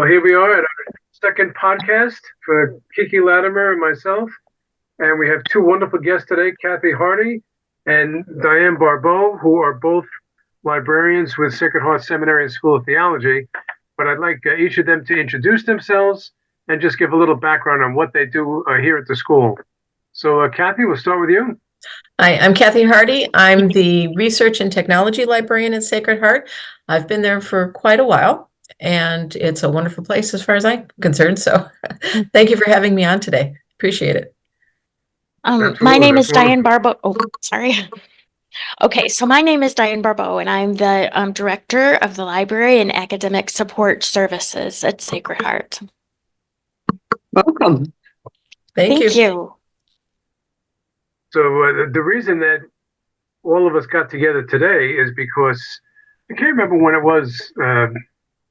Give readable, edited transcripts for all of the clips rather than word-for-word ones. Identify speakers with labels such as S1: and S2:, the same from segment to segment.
S1: here we are at our second podcast for Kiki, Latimer, and myself. And we have two wonderful guests today, Harty and Dyan Barbeau, who are both librarians with Sacred Heart Seminary and School of Theology. But I'd like each of them to introduce themselves and just give a little background on what they do here at the school. So, Kathy, we'll start with you.
S2: Hi, I'm Harty. I'm the Research and Technology Librarian at Sacred Heart. I've been there for quite a while, and it's a wonderful place as far as I'm concerned. So thank you for having me on today. Appreciate it.
S3: My name is Dyan Barbeau. Oh, sorry. Okay, so my name is Dyan Barbeau, and I'm the Director of the Library and Academic Support Services at Sacred Heart.
S4: Welcome.
S2: Thank you.
S1: So the reason that all of us got together today is because I can't remember when it was,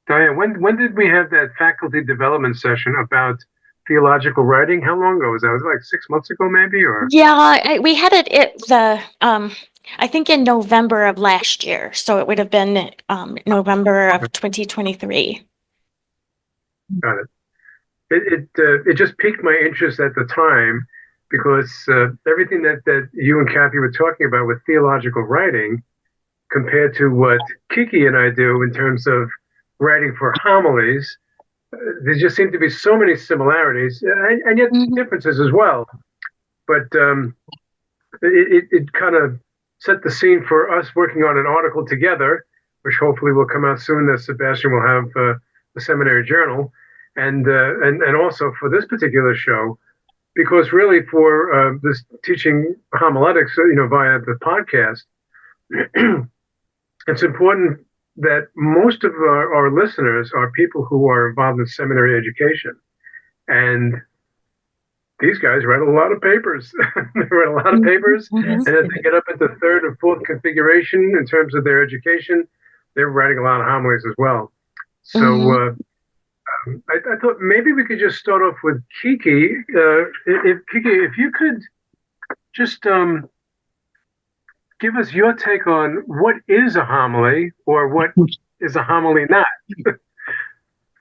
S1: Dyan, when did we have that faculty development session about theological writing? How long ago was that? Was it like 6 months ago, maybe? Or
S3: yeah, we had it I think in November of last year, so it would have been November of 2023.
S1: Got it. It just piqued my interest at the time because everything that you and Kathy were talking about with theological writing compared to what Kiki and I do in terms of writing for homilies, there just seem to be so many similarities and yet differences as well. But it kind of set the scene for us working on an article together, which hopefully will come out soon, that Sebastian will have the seminary journal, and also for this particular show, because really for this teaching homiletics, via the podcast, it's important that most of our listeners are people who are involved in seminary education. And these guys write a lot of papers. They write a lot of papers. And as they get up into third or fourth configuration in terms of their education, they're writing a lot of homilies as well. So I thought maybe we could just start off with Kiki. Kiki, if you could just give us your take on what is a homily or what is a homily not.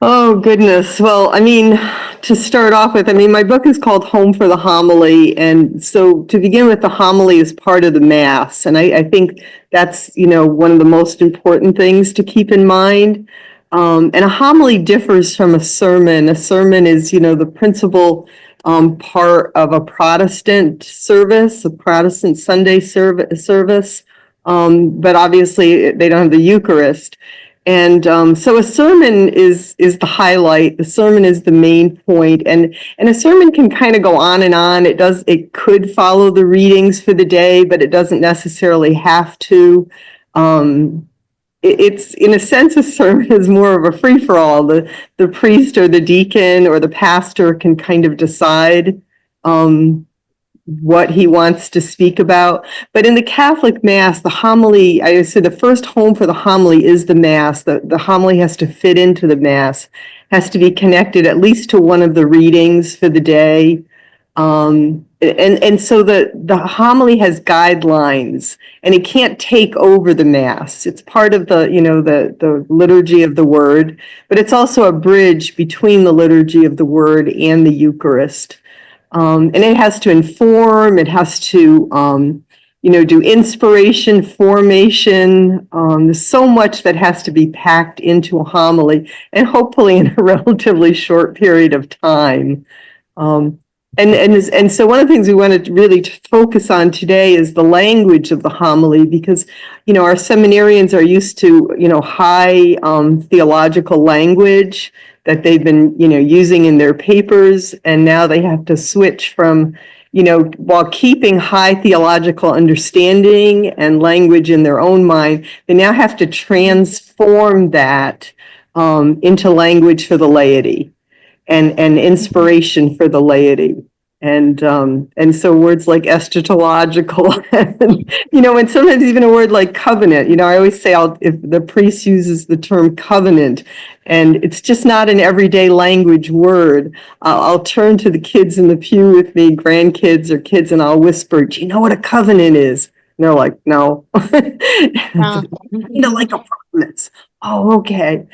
S4: Oh, goodness. Well, I mean, to start off with, my book is called Home for the Homily. And so to begin with, the homily is part of the Mass. And I think that's, one of the most important things to keep in mind. And a homily differs from a sermon. A sermon is, the principal part of a Protestant service, a Protestant Sunday service. But obviously they don't have the Eucharist. And so a sermon is the highlight. The sermon is the main point, and a sermon can kind of go on and on. It could follow the readings for the day, but it doesn't necessarily have to. It's in a sense, a sermon is more of a free for all. The priest or the deacon or the pastor can kind of decide what he wants to speak about. But in the Catholic Mass, the homily, I say the first home for the homily is the Mass. The homily has to fit into the Mass, has to be connected at least to one of the readings for the day. And so the homily has guidelines, and it can't take over the Mass. It's part of the liturgy of the Word, but it's also a bridge between the liturgy of the Word and the Eucharist. And it has to inform, it has to, do inspiration, formation. There's so much that has to be packed into a homily, and hopefully in a relatively short period of time. And so one of the things we want to really focus on today is the language of the homily, because, our seminarians are used to, high theological language that they've been, using in their papers. And now they have to switch from, while keeping high theological understanding and language in their own mind, they now have to transform that into language for the laity and inspiration for the laity. And so words like eschatological, and sometimes even a word like covenant. I always say if the priest uses the term covenant, and it's just not an everyday language word, I'll turn to the kids in the pew with me, grandkids or kids, and I'll whisper, "Do you know what a covenant is?" And they're like, "No." Like a promise. Oh, okay.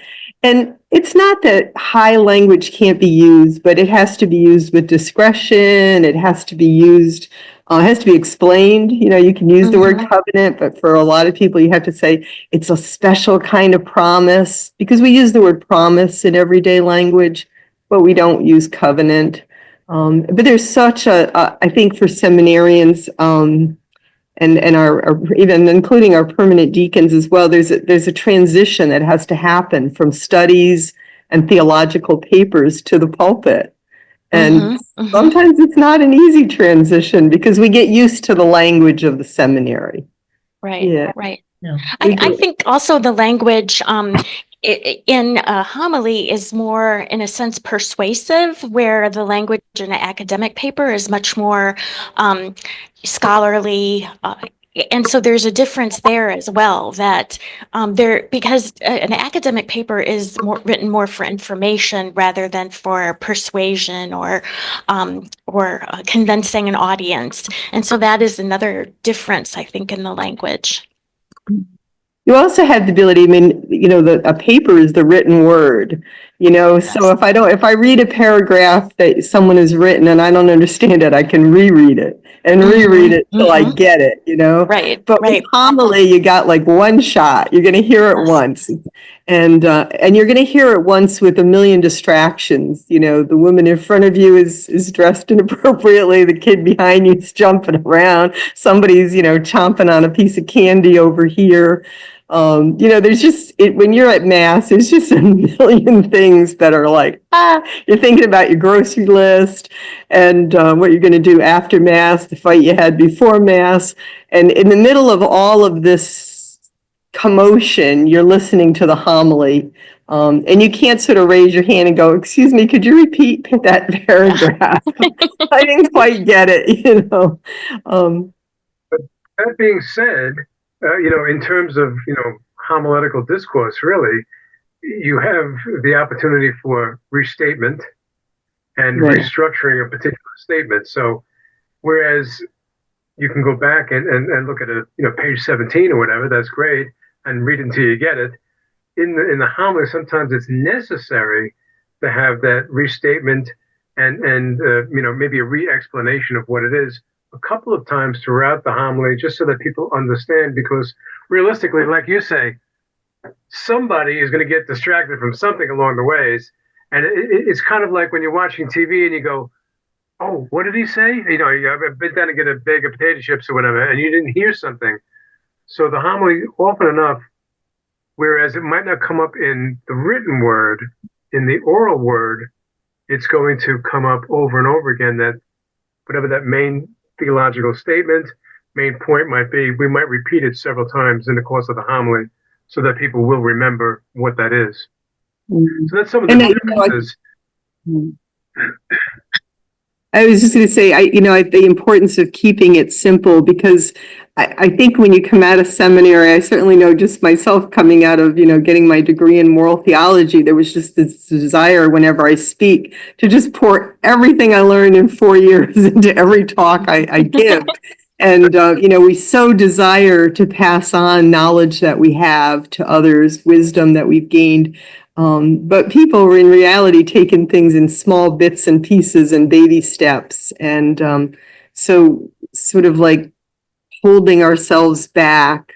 S4: And it's not that high language can't be used, but it has to be used with discretion. It has to be used, it has to be explained. You know, you can use the word covenant, but for a lot of people, you have to say it's a special kind of promise, because we use the word promise in everyday language, but we don't use covenant. But there's such I think for seminarians, and our even including our permanent deacons as well, there's a transition that has to happen from studies and theological papers to the pulpit. And sometimes it's not an easy transition because we get used to the language of the seminary.
S3: Right,
S4: Yeah.
S3: right.
S2: Yeah.
S3: I think also the language in a homily is more, in a sense, persuasive, where the language in an academic paper is much more scholarly. And so there's a difference there as well, that because an academic paper is written more for information rather than for persuasion or convincing an audience. And so that is another difference, I think, in the language.
S4: You also have the ability, I mean, you know, a paper is the written word, you know, so if I read a paragraph that someone has written and I don't understand it, I can reread it and reread it till I get it, you know?
S3: Right,
S4: But with
S3: right.
S4: homily, you got like one shot. You're going to hear it once, and you're going to hear it once with a million distractions. You know, the woman in front of you is dressed inappropriately. The kid behind you is jumping around. Somebody's, you know, chomping on a piece of candy over here. You know, there's just when you're at Mass, there's just a million things that are like, you're thinking about your grocery list and what you're going to do after Mass, the fight you had before Mass. And in the middle of all of this commotion, you're listening to the homily. And you can't sort of raise your hand and go, excuse me, could you repeat that paragraph? I didn't quite get it, you know.
S1: But that being said, you know, in terms of, you know, homiletical discourse, really, you have the opportunity for restatement and restructuring a particular statement. So, whereas you can go back and look at a, you know, page 17 or whatever, that's great, and read until you get it. In the homily, sometimes it's necessary to have that restatement and you know, maybe a re-explanation of what it is a couple of times throughout the homily, just so that people understand, because realistically, like you say, somebody is going to get distracted from something along the ways. And it's kind of like when you're watching TV and you go, oh, what did he say? You know, I've been down to get a bag of potato chips or whatever, and you didn't hear something. So the homily, often enough, whereas it might not come up in the written word, in the oral word, it's going to come up over and over again, that whatever that main theological statement, main point might be, we might repeat it several times in the course of the homily so that people will remember what that is. So that's some of the differences.
S4: I was just going to say, the importance of keeping it simple, because I think when you come out of seminary, I certainly know just myself coming out of, you know, getting my degree in moral theology, there was just this desire whenever I speak to just pour everything I learned in 4 years into every talk I give. And, you know, we so desire to pass on knowledge that we have to others, wisdom that we've gained. But people are in reality taking things in small bits and pieces and baby steps. And so sort of like holding ourselves back,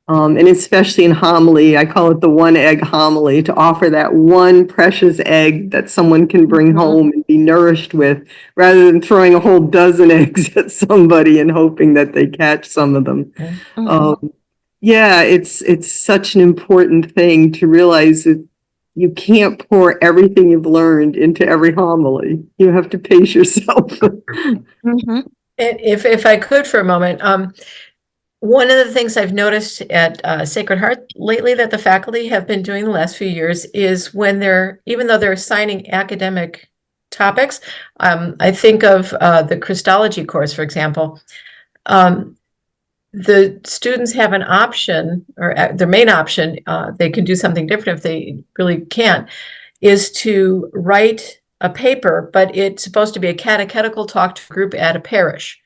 S4: and especially in homily, I call it the one egg homily, to offer that one precious egg that someone can bring home and be nourished with, rather than throwing a whole dozen eggs at somebody and hoping that they catch some of them. Yeah, it's such an important thing to realize that you can't pour everything you've learned into every homily. You have to pace yourself.
S2: If I could for a moment, one of the things I've noticed at Sacred Heart lately that the faculty have been doing the last few years is when even though they're assigning academic topics, I think of the Christology course, for example. The students have an option, or their main option, they can do something different if they really can't, is to write a paper, but it's supposed to be a catechetical talk to a group at a parish.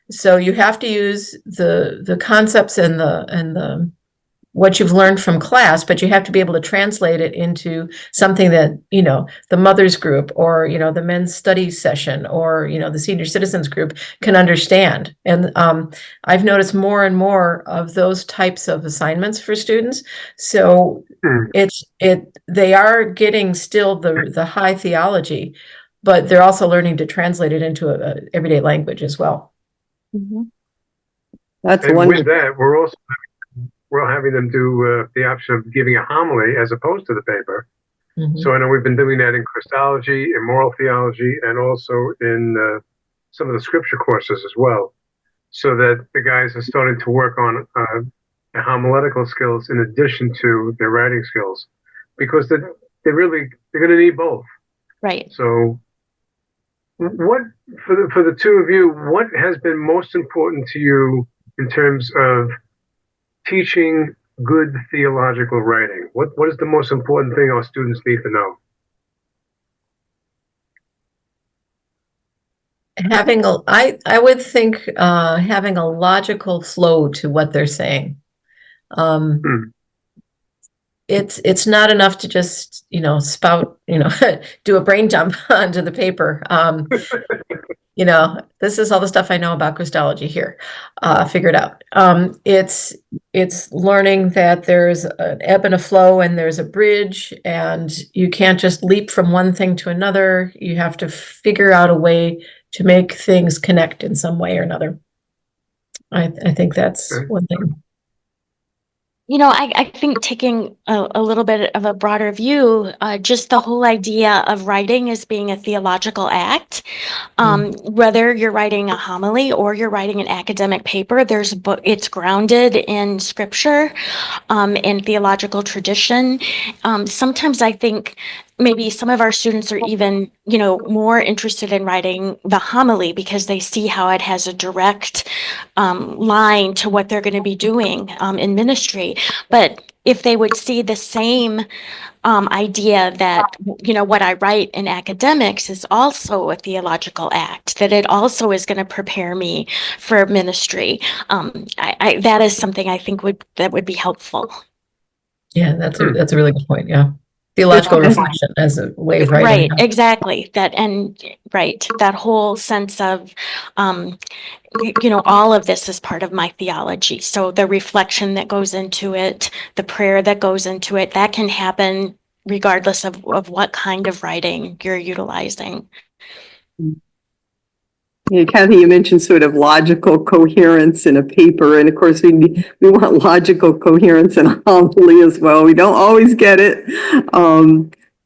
S2: So you have to use the concepts and the what you've learned from class, but you have to be able to translate it into something that, the mothers group or, the men's study session or, the senior citizens group can understand. And I've noticed more and more of those types of assignments for students. So they are getting still the high theology, but they're also learning to translate it into a everyday language as well.
S3: Mm-hmm.
S4: That's
S1: and
S4: wonderful.
S1: with that, we're having them do the option of giving a homily as opposed to the paper.
S2: Mm-hmm.
S1: So I know we've been doing that in Christology, in moral theology, and also in some of the scripture courses as well, so that the guys are starting to work on the homiletical skills in addition to their writing skills, because they're going to need both.
S3: Right.
S1: So, what for the two of you, what has been most important to you in terms of teaching good theological writing? What is the most important thing our students need to know?
S2: I would think having a logical flow to what they're saying. It's not enough to just, spout, do a brain dump onto the paper. This is all the stuff I know about Christology here. Figure it out. It's learning that there's an ebb and a flow and there's a bridge, and you can't just leap from one thing to another. You have to figure out a way to make things connect in some way or another. I think that's one thing.
S3: I think taking a little bit of a broader view, just the whole idea of writing as being a theological act, whether you're writing a homily or you're writing an academic paper, it's grounded in scripture, in theological tradition. Sometimes I think maybe some of our students are even, more interested in writing the homily because they see how it has a direct line to what they're going to be doing in ministry. But if they would see the same idea that, what I write in academics is also a theological act, that it also is going to prepare me for ministry, that is something I think that would be helpful.
S2: Yeah, that's a really good point. Yeah. Theological reflection as a way of writing.
S3: Right, exactly. That whole sense of, all of this is part of my theology. So the reflection that goes into it, the prayer that goes into it, that can happen regardless of what kind of writing you're utilizing.
S4: Yeah, Kathy, you mentioned sort of logical coherence in a paper, and of course we want logical coherence in a homily as well. We don't always get it,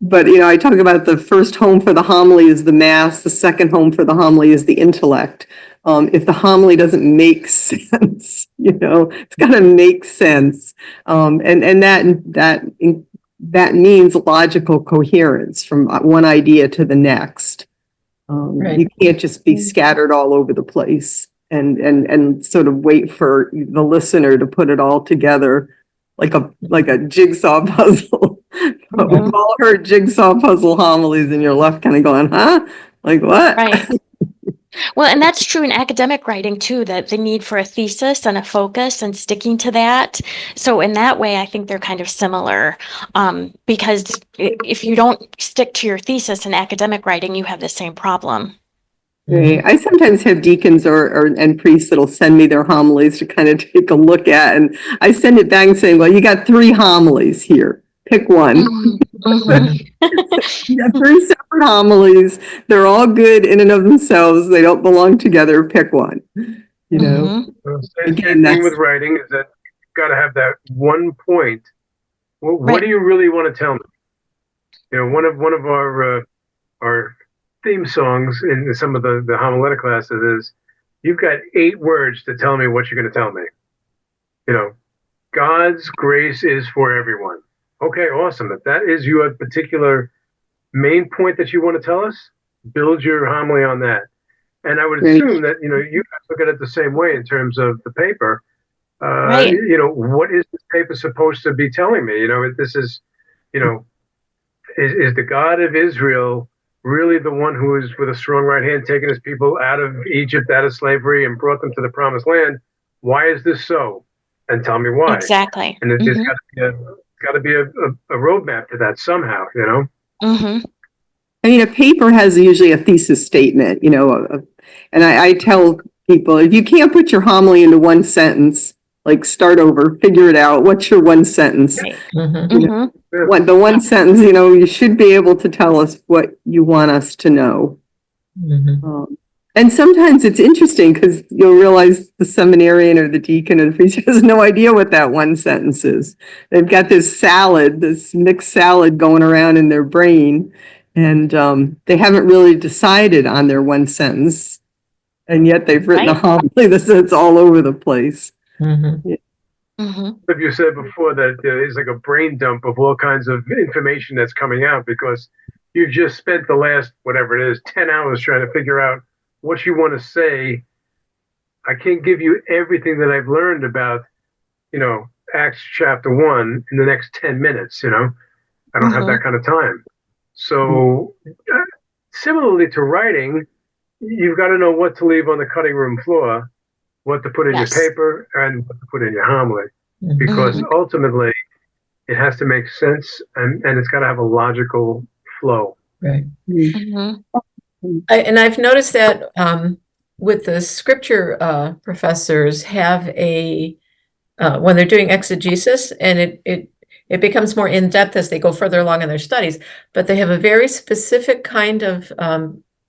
S4: but I talk about the first home for the homily is the mass, the second home for the homily is the intellect. If the homily doesn't make sense, it's got to make sense, and that means logical coherence from one idea to the next.
S2: Right.
S4: You can't just be scattered all over the place and sort of wait for the listener to put it all together like a jigsaw puzzle. But we've all heard jigsaw puzzle homilies and you're left kind of going, huh? Like what?
S3: Right. Well, and that's true in academic writing too, that the need for a thesis and a focus and sticking to that. So in that way, I think they're kind of similar, because if you don't stick to your thesis in academic writing, you have the same problem.
S4: Right. I sometimes have deacons and priests that'll send me their homilies to kind of take a look at, and I send it back saying, well, you got 3 homilies here. Pick one. You got 3 separate homilies. They're all good in and of themselves. They don't belong together. Pick one.
S1: Well, same thing with writing is that you've got to have that one point. Well, what do you really want to tell me? One of our theme songs in some of the homiletic classes is, you've got 8 words to tell me what you're going to tell me. God's grace is for everyone. Okay, awesome. If that is your particular main point that you want to tell us, build your homily on that. And I would assume that, you guys look at it the same way in terms of the paper. What is this paper supposed to be telling me? This is, is the God of Israel really the one who is with a strong right hand taking his people out of Egypt, out of slavery, and brought them to the promised land? Why is this so? and tell me why.
S3: Exactly.
S1: And there's got to be a roadmap to that somehow, you know?
S3: Mm-hmm.
S4: I mean, a paper has usually a thesis statement, and I tell people, if you can't put your homily into one sentence, like start over, figure it out. What's your one sentence?
S3: Right.
S2: Mhm.
S3: Mm-hmm.
S4: The one sentence, you should be able to tell us what you want us to know.
S2: Mhm.
S4: And sometimes it's interesting because you'll realize the seminarian or the deacon or the priest has no idea what that one sentence is. They've got this mixed salad going around in their brain, and they haven't really decided on their one sentence, and yet they've written a
S3: Right.
S4: homily that's all over the place.
S2: Mhm.
S3: Mm-hmm.
S1: If you said before that it's like a brain dump of all kinds of information that's coming out because you just spent the last, whatever it is, 10 hours trying to figure out what you want to say. I can't give you everything that I've learned about, Acts chapter 1 in the next 10 minutes, I don't have that kind of time. So similarly to writing, you've got to know what to leave on the cutting room floor, what to put in
S3: Yes.
S1: your paper, and what to put in your homily.
S2: Mhm.
S1: Because ultimately, it has to make sense and it's got to have a logical flow.
S2: Right.
S3: Mm-hmm.
S2: And I've noticed that with the scripture professors have when they're doing exegesis, and it becomes more in-depth as they go further along in their studies, but they have a very specific kind of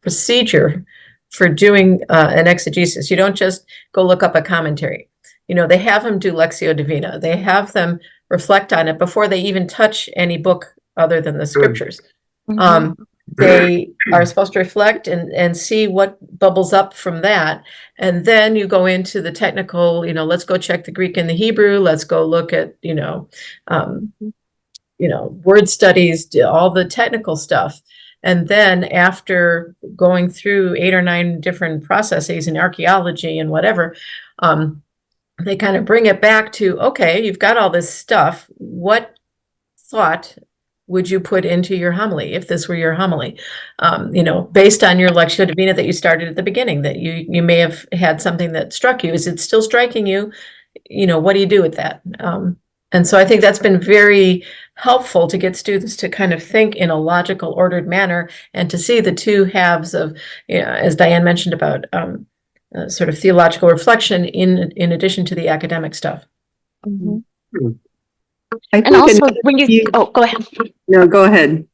S2: procedure for doing an exegesis. You don't just go look up a commentary. They have them do Lectio Divina. They have them reflect on it before they even touch any book other than the scriptures.
S3: Mm-hmm.
S2: They are supposed to reflect and see what bubbles up from that. And then you go into the technical, let's go check the Greek and the Hebrew. Let's go look at, word studies, all the technical stuff. And then after going through 8 or 9 different processes in archaeology and whatever, they kind of bring it back to, okay, you've got all this stuff. What thought would you put into your homily if this were your homily? Based on your Lectio Divina that you started at the beginning, that you may have had something that struck you. Is it still striking you? What do you do with that? And so I think that's been very helpful to get students to kind of think in a logical, ordered manner and to see the two halves of, as Dyan mentioned about sort of theological reflection in addition to the academic stuff.
S3: Mm-hmm.
S4: I
S3: And
S4: think
S3: also when go ahead.
S4: No, go ahead.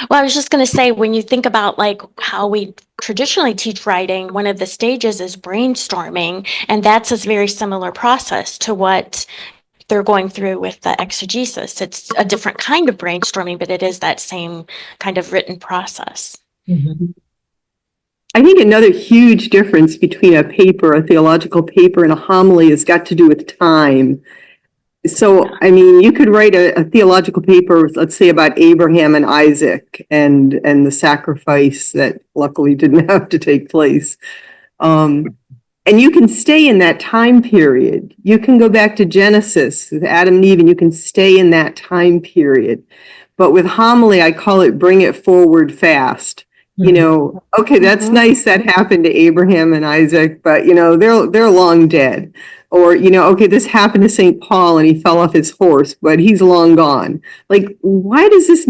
S3: Well, I was just going to say, when you think about like how we traditionally teach writing, one of the stages is brainstorming, and that's a very similar process to what they're going through with the exegesis. It's a different kind of brainstorming, but it is that same kind of written process.
S2: Mm-hmm.
S4: I think another huge difference between a theological paper, and a homily has got to do with time. So, I mean, you could write a theological paper, let's say, about Abraham and Isaac and the sacrifice that luckily didn't have to take place. And you can stay in that time period. You can go back to Genesis with Adam and Eve, and you can stay in that time period. But with homily, I call it bring it forward fast. Okay, that's nice that happened to Abraham and Isaac, but they're long dead. Or, okay, this happened to St. Paul and he fell off his horse, but he's long gone. Like, why does this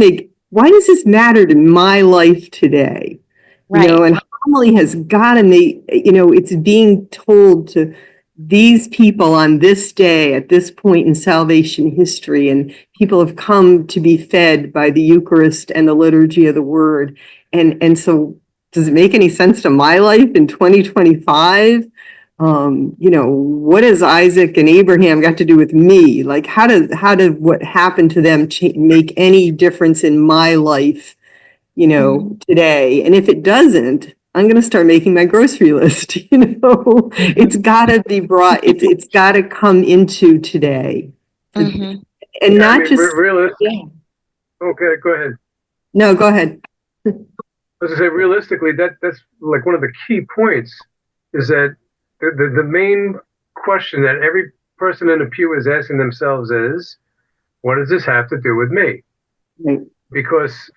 S4: matter to my life today?
S3: Right.
S4: And homily has got to make, it's being told to these people on this day at this point in salvation history, and people have come to be fed by the Eucharist and the liturgy of the word. And so does it make any sense to my life in 2025? What has Isaac and Abraham got to do with me? Like, how did what happened to them make any difference in my life, today? And if it doesn't, I'm going to start making my grocery list. It's got to be brought. It's got to come into today,
S3: Mm-hmm.
S4: and not just.
S1: Realistic. Okay, go ahead.
S4: No, go ahead.
S1: As I say, realistically, that's like one of the key points is that the main question that every person in the pew is asking themselves is, what does this have to do with me?
S4: Right.
S1: Because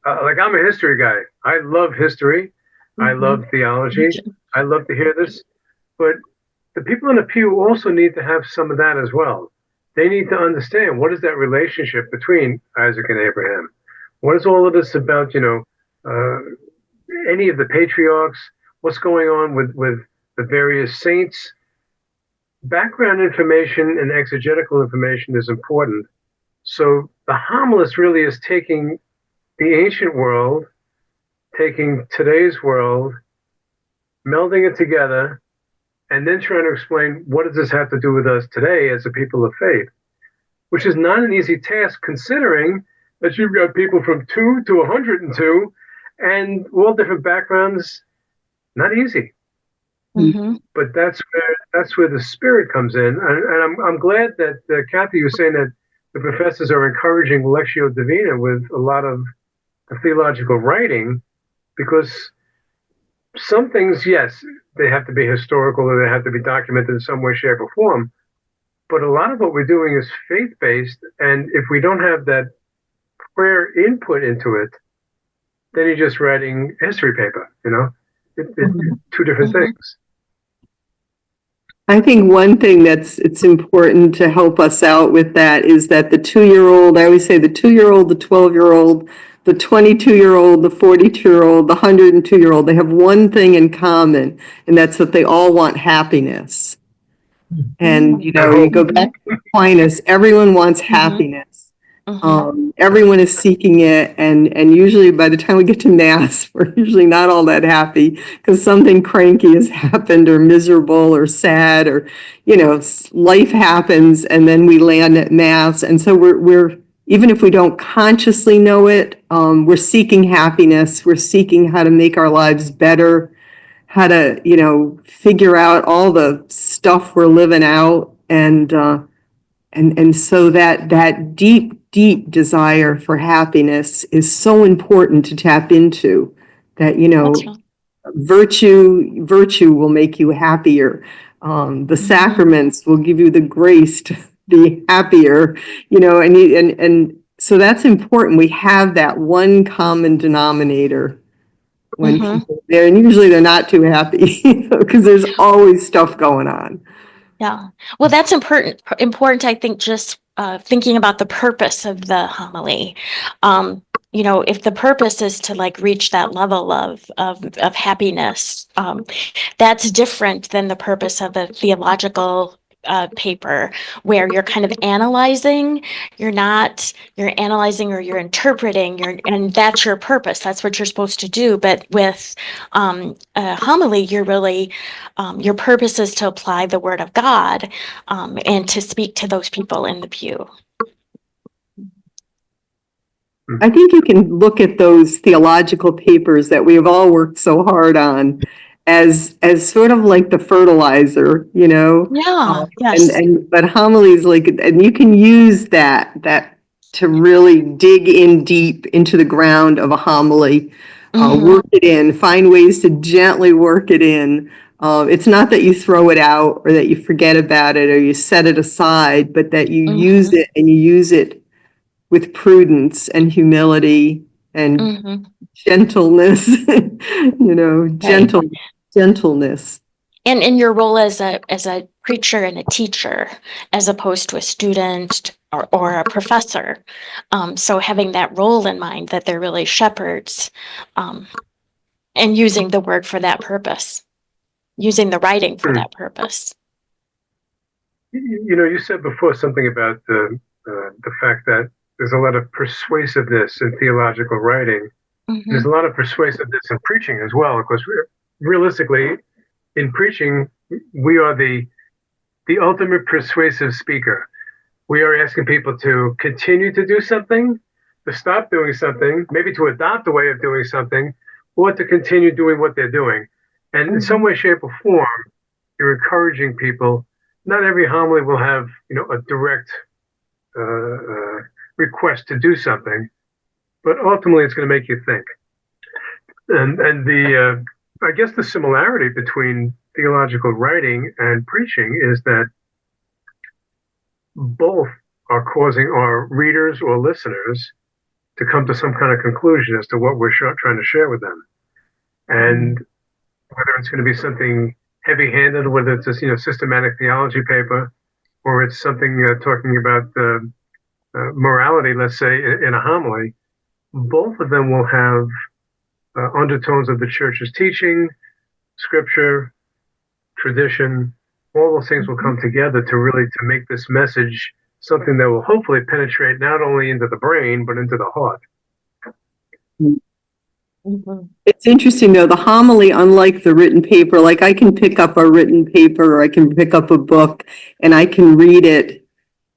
S1: like I'm a history guy. I love history. I love theology. I love to hear this. But the people in the pew also need to have some of that as well. They need to understand, what is that relationship between Isaac and Abraham? What is all of this about, any of the patriarchs? What's going on with the various saints? Background information and exegetical information is important. So the homilist really is taking the ancient world, taking today's world, melding it together, and then trying to explain, what does this have to do with us today as a people of faith? Which is not an easy task, considering that you've got people from 2 to 102 and all different backgrounds. Not easy.
S3: Mm-hmm.
S1: But that's where the spirit comes in. And I'm glad that Kathy was saying that the professors are encouraging Lectio Divina with a lot of the theological writing, because some things, yes, they have to be historical or they have to be documented in some way, shape, or form. But a lot of what we're doing is faith-based, and if we don't have that prayer input into it, then you're just writing history paper, It's two different things.
S4: I think one thing it's important to help us out with that is that the 2-year-old, I always say the 2-year-old, the 12-year-old, the 22-year-old, the 42-year-old, the 102-year-old, they have one thing in common, and that's that they all want happiness. And, you go back to Aquinas, everyone wants happiness. Everyone is seeking it, and usually by the time we get to Mass, we're usually not all that happy because something cranky has happened, or miserable, or sad, or life happens, and then we land at Mass, and so we're even if we don't consciously know it, we're seeking happiness. We're seeking how to make our lives better, how to figure out all the stuff we're living out, and so that deep desire for happiness is so important to tap into. That virtue will make you happier. The sacraments will give you the grace to be happier. And so that's important. We have that one common denominator when people are there, and usually they're not too happy because there's always stuff going on.
S3: Yeah. Well, that's important, I think, just thinking about the purpose of the homily. If the purpose is to reach that level of happiness, that's different than the purpose of a theological paper, where you're kind of analyzing. You're analyzing, or you're interpreting, and that's your purpose. That's what you're supposed to do. But with a homily, you're really, your purpose is to apply the Word of God, and to speak to those people in the pew.
S4: I think you can look at those theological papers that we have all worked so hard on as sort of like the fertilizer,
S3: Yeah. Yes.
S4: But homilies, and you can use that to really dig in deep into the ground of a homily, work it in, find ways to gently work it in. It's not that you throw it out, or that you forget about it, or you set it aside, but that you use it, and you use it with prudence and humility and gentleness, gentleness.
S3: And in your role as a preacher and a teacher, as opposed to a student or a professor. So having that role in mind, that they're really shepherds, and using the word for that purpose, using the writing for that purpose.
S1: You said before something about the fact that there's a lot of persuasiveness in theological writing. There's a lot of persuasiveness in preaching as well, because realistically, in preaching, we are the ultimate persuasive speaker. We are asking people to continue to do something, to stop doing something, maybe to adopt a way of doing something, or to continue doing what they're doing. And in some way, shape, or form, you're encouraging people. Not every homily will have, a direct request to do something, but ultimately it's going to make you think. And I guess the similarity between theological writing and preaching is that both are causing our readers or listeners to come to some kind of conclusion as to what we're trying to share with them. And whether it's going to be something heavy-handed, whether it's a systematic theology paper or it's something talking about morality, let's say, in a homily. Both of them will have undertones of the church's teaching, scripture, tradition. All those things will come together to make this message something that will hopefully penetrate not only into the brain but into the heart.
S3: Mhm.
S4: It's interesting though, the homily, unlike the written paper, like I can pick up a written paper or I can pick up a book and I can read it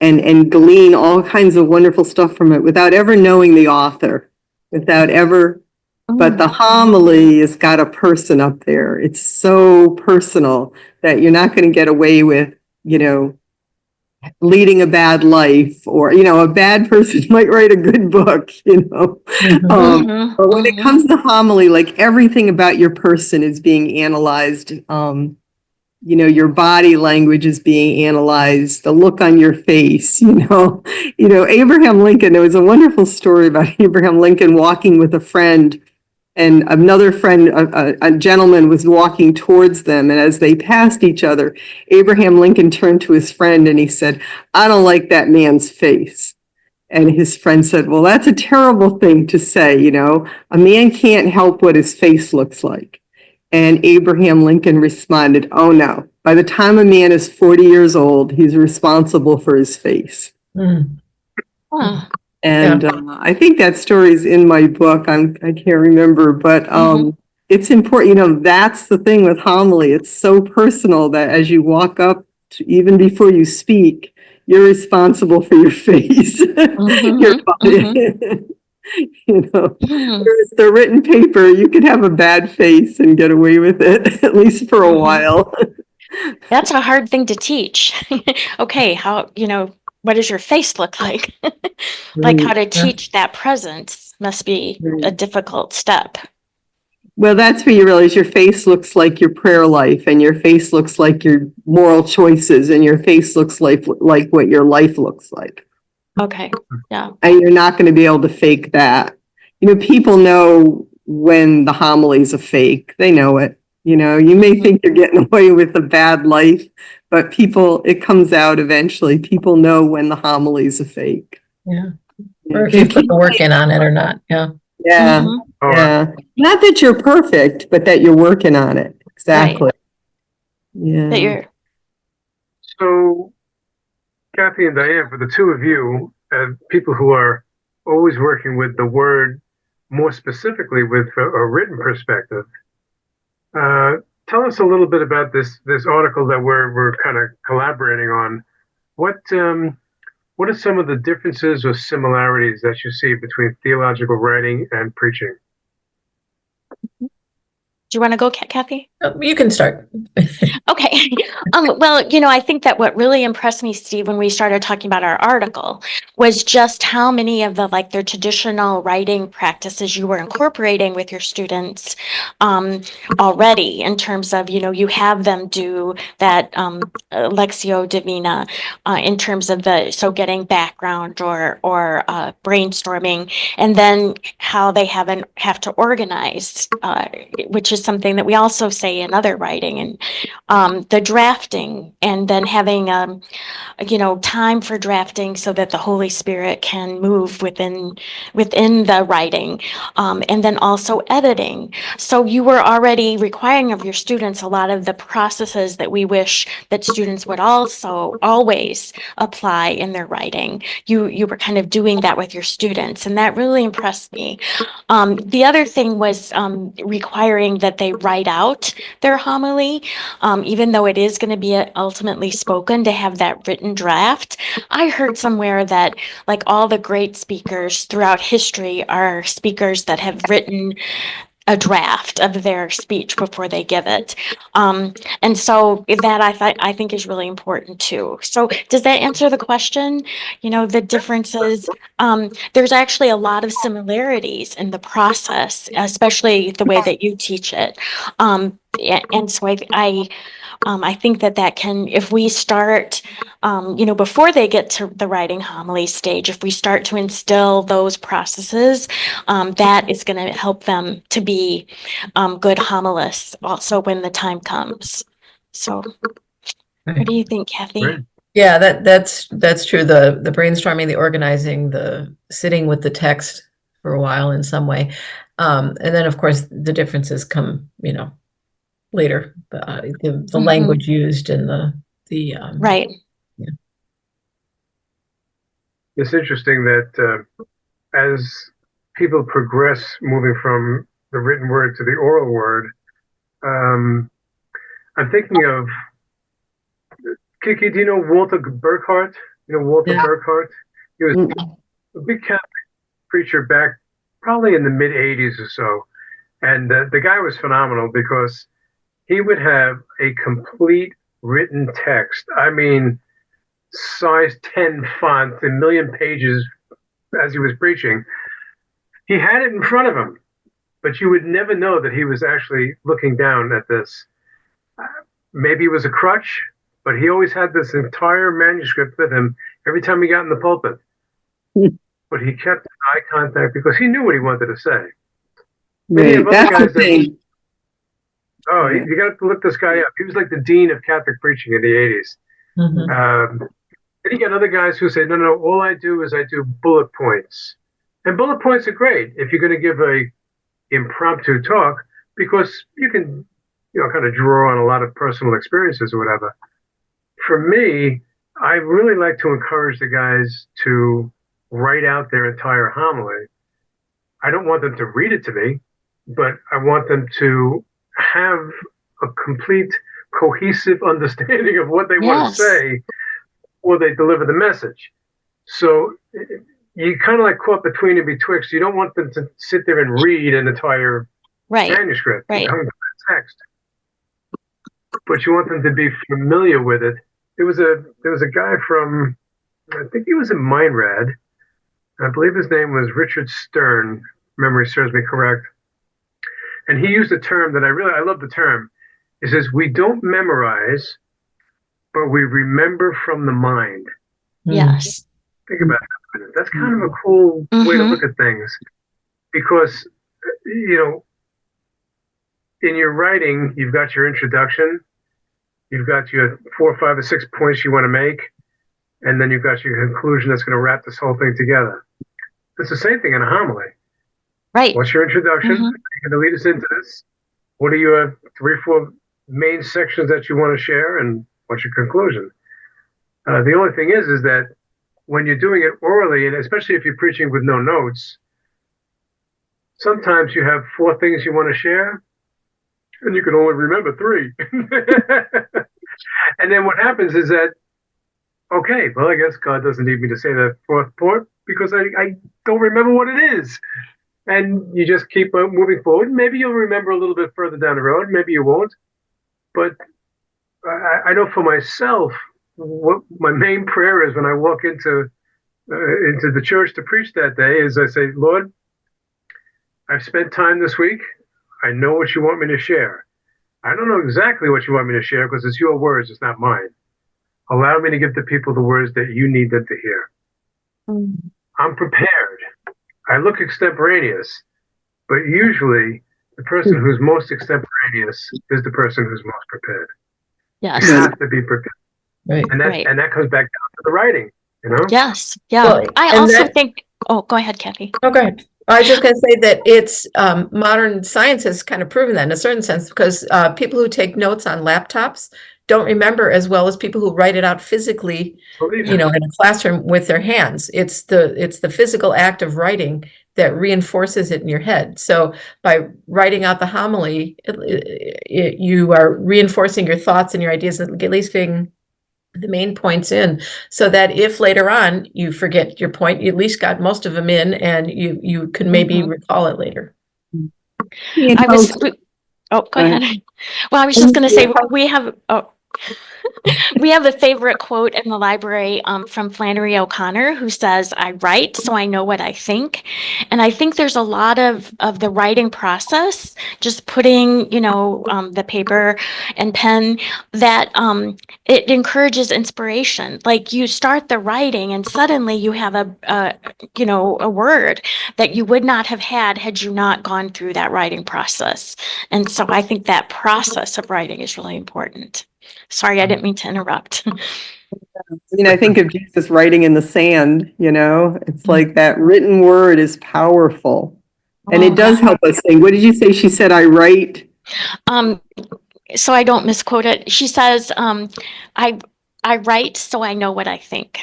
S4: and glean all kinds of wonderful stuff from it without ever knowing the author, without ever, but the homily has got a person up there. It's so personal that you're not going to get away with, leading a bad life, or a bad person might write a good book. But when it comes to homily, like everything about your person is being analyzed. Your body language is being analyzed, the look on your face. Abraham Lincoln, there was a wonderful story about Abraham Lincoln walking with a friend, and another friend, a gentleman, was walking towards them. And as they passed each other, Abraham Lincoln turned to his friend and he said, "I don't like that man's face." And his friend said, "Well, that's a terrible thing to say. A man can't help what his face looks like." And Abraham Lincoln responded, "Oh no, by the time a man is 40 years old, he's responsible for his face."
S3: Huh.
S4: And I think that story is in my book. I can't remember, but it's important. That's the thing with homily. It's so personal that as you walk up, even before you speak, you're responsible for your face, your body. Whereas the written paper, you could have a bad face and get away with it, at least for a while.
S3: That's a hard thing to teach. Okay, what does your face look like? Like how to teach that presence must be a difficult step.
S4: Well, that's where you realize your face looks like your prayer life, and your face looks like your moral choices, and your face looks like what your life looks like.
S3: Okay, yeah.
S4: And you're not going to be able to fake that. People know when the homily's a fake. They know it. You may think you're getting away with a bad life, but it comes out eventually. People know when the homily's a fake.
S2: Yeah. Or if you put the work in on it or not. Yeah.
S4: Yeah. Yeah. Not that you're perfect, but that you're working on it. Exactly.
S3: Right.
S4: Yeah.
S1: So, Kathy and Dyan, for the two of you, people who are always working with the word, more specifically with a written perspective, tell us a little bit about this article that we're kind of collaborating on. What are some of the differences or similarities that you see between theological writing and preaching?
S3: Do you want to go, Kathy?
S2: You can start.
S3: Okay. Well, I think that what really impressed me, Steve, when we started talking about our article was just how many of their traditional writing practices you were incorporating with your students already, in terms of, you have them do that Lectio Divina in terms of getting background or brainstorming, and then how they have to organize, which is something that we also say in other writing, and the drafting, and then having time for drafting so that the Holy Spirit can move within the writing, and then also editing. So you were already requiring of your students a lot of the processes that we wish that students would also always apply in their writing. You were kind of doing that with your students, and that really impressed me. The other thing was requiring that they write out their homily, even though it is going to be ultimately spoken, to have that written draft. I heard somewhere that all the great speakers throughout history are speakers that have written a draft of their speech before they give it. And so that I think is really important too. So does that answer the question? The differences, there's actually a lot of similarities in the process, especially the way that you teach it. And so I think that can, if we start, before they get to the writing homily stage, if we start to instill those processes, that is going to help them to be good homilists also when the time comes. So what do you think, Kathy?
S1: Great.
S2: Yeah, that's true. The brainstorming, the organizing, the sitting with the text for a while in some way. And then of course the differences come, later. The language used and the
S3: Right.
S2: yeah.
S1: It's interesting that as people progress moving from the written word to the oral word, I'm thinking of Kiki. Do you know Walter Burkhardt? You know Walter
S2: Yeah.
S1: Burkhardt? He was a big Catholic preacher back probably in the mid 80s or so. And the guy was phenomenal because he would have a complete written text. I mean, size 10 font, a million pages as he was preaching. He had it in front of him, but you would never know that he was actually looking down at this. Maybe it was a crutch, but he always had this entire manuscript with him every time he got in the pulpit. But he kept eye contact because he knew what he wanted to say.
S4: Right, that's the thing.
S1: You got to look this guy up. He was like the dean of Catholic preaching in the 80s.
S2: Mhm.
S1: Then you got other guys who say, no, all I do is I do bullet points. And bullet points are great if you're going to give a impromptu talk because you can, kind of draw on a lot of personal experiences or whatever. For me, I really like to encourage the guys to write out their entire homily. I don't want them to read it to me, but I want them to have a complete, cohesive understanding of what they want to say or they deliver the message. So you kind of like caught between and betwixt. You don't want them to sit there and read an entire manuscript, text, but you want them to be familiar with it. There was a guy from, I think he was in Mindrad. I believe his name was Richard Stern. Memory serves me correct. And he used a term that I love the term. He says, we don't memorize, but we remember from the mind.
S3: Yes.
S1: Think about that. That's kind of a cool way to look at things because, in your writing, you've got your introduction, you've got your 4, 5, or 6 points you want to make, and then you've got your conclusion that's going to wrap this whole thing together. It's the same thing in a homily.
S3: Right.
S1: What's your introduction? You're going to lead us into this. What are your 3 or 4 main sections that you want to share, and what's your conclusion? The only thing is that when you're doing it orally, and especially if you're preaching with no notes, sometimes you have 4 things you want to share, and you can only remember 3. And then what happens is that, okay, well, I guess God doesn't need me to say that 4th point because I don't remember what it is. And you just keep moving forward. Maybe you'll remember a little bit further down the road. Maybe you won't. But I know for myself, what my main prayer is when I walk into the church to preach that day is I say, Lord, I've spent time this week. I know what you want me to share. I don't know exactly what you want me to share because it's your words, it's not mine. Allow me to give the people the words that you need them to hear. I'm prepared. I look extemporaneous, but usually the person who's most extemporaneous is the person who's most prepared.
S3: Yes.
S1: You have to be prepared.
S2: Right.
S1: And that comes back down to the writing,
S3: Yes. Yeah.
S2: Well,
S3: I also think, go ahead, Kathy.
S2: Oh, go ahead. I was just going to say that it's modern science has kind of proven that in a certain sense because people who take notes on laptops don't remember as well as people who write it out physically, in a classroom with their hands. It's the physical act of writing that reinforces it in your head. So by writing out the homily, you are reinforcing your thoughts and your ideas, at least getting the main points in, so that if later on you forget your point, you at least got most of them in and you can maybe recall it later.
S3: Go ahead. Well, I was just going to say we have a favorite quote in the library from Flannery O'Connor, who says, I write so I know what I think. And I think there's a lot of the writing process, just putting, the paper and pen, that it encourages inspiration. Like you start the writing and suddenly you have a word that you would not have had you not gone through that writing process. And so I think that process of writing is really important. Sorry, I didn't mean to interrupt.
S4: I mean, I think of Jesus writing in the sand, it's like that written word is powerful. And it does help us think. What did you say? She said, I write.
S3: So I don't misquote it. She says, I write so I know what I think.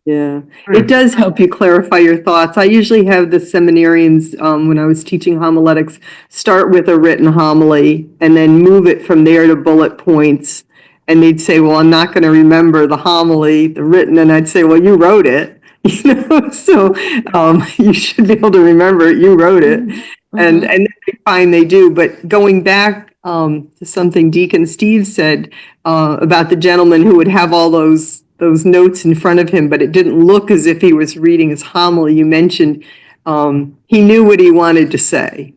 S4: Yeah, it does help you clarify your thoughts. I usually have the seminarians, when I was teaching homiletics, start with a written homily and then move it from there to bullet points. And they'd say, well, I'm not going to remember the homily, the written. And I'd say, well, you wrote it, so you should be able to remember it. You wrote it. And they find they do. But going back to something Deacon Steve said about the gentleman who would have all those notes in front of him, but it didn't look as if he was reading his homily. You mentioned he knew what he wanted to say.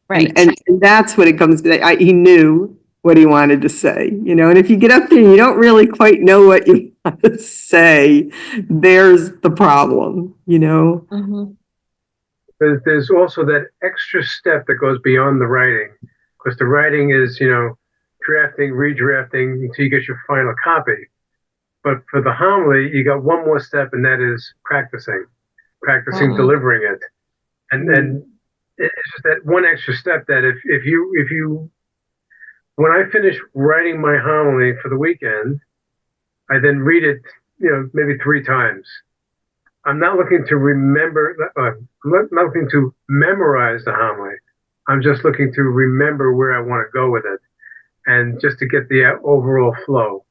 S3: Right.
S4: And that's what it comes to. He knew what he wanted to say, and if you get up there and you don't really quite know what you want to say, there's the problem,
S1: But there's also that extra step that goes beyond the writing, because the writing is, drafting, redrafting until you get your final copy. But for the homily, you got one more step, and that is practicing delivering it. And it's just that one extra step that if you when I finish writing my homily for the weekend, I then read it, maybe 3 times. I'm not looking to remember, I'm not looking to memorize the homily. I'm just looking to remember where I want to go with it, and just to get the overall flow.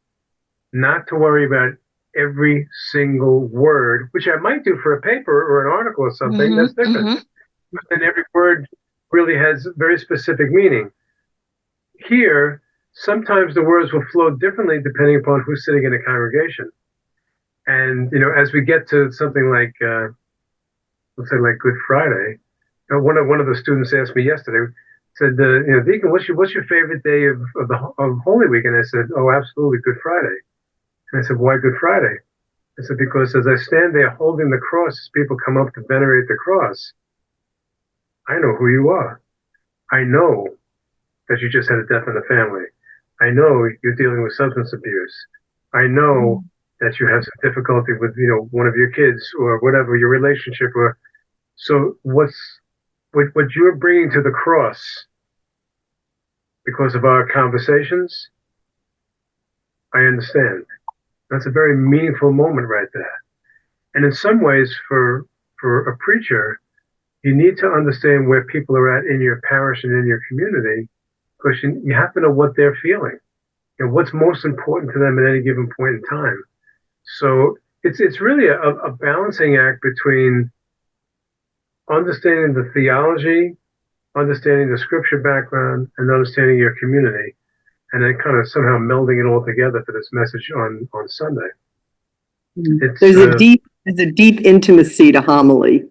S1: Not to worry about every single word, which I might do for a paper or an article or something. That's different. And every word really has very specific meaning. Here, sometimes the words will flow differently depending upon who's sitting in a congregation. And, as we get to something like, let's say like Good Friday, one of the students asked me yesterday, said, Deacon, what's your favorite day of Holy Week? And I said, oh, absolutely, Good Friday. And I said, why Good Friday? I said, because as I stand there holding the cross, as people come up to venerate the cross, I know who you are. I know that you just had a death in the family. I know you're dealing with substance abuse. I know that you have some difficulty with, one of your kids or whatever, your relationship. So what you're bringing to the cross because of our conversations, I understand. That's a very meaningful moment right there. And in some ways, for a preacher, you need to understand where people are at in your parish and in your community, because you have to know what they're feeling and what's most important to them at any given point in time. So it's really a balancing act between understanding the theology, understanding the scripture background, and understanding your community, and then kind of somehow melding it all together for this message on Sunday.
S4: There's a deep intimacy to homily.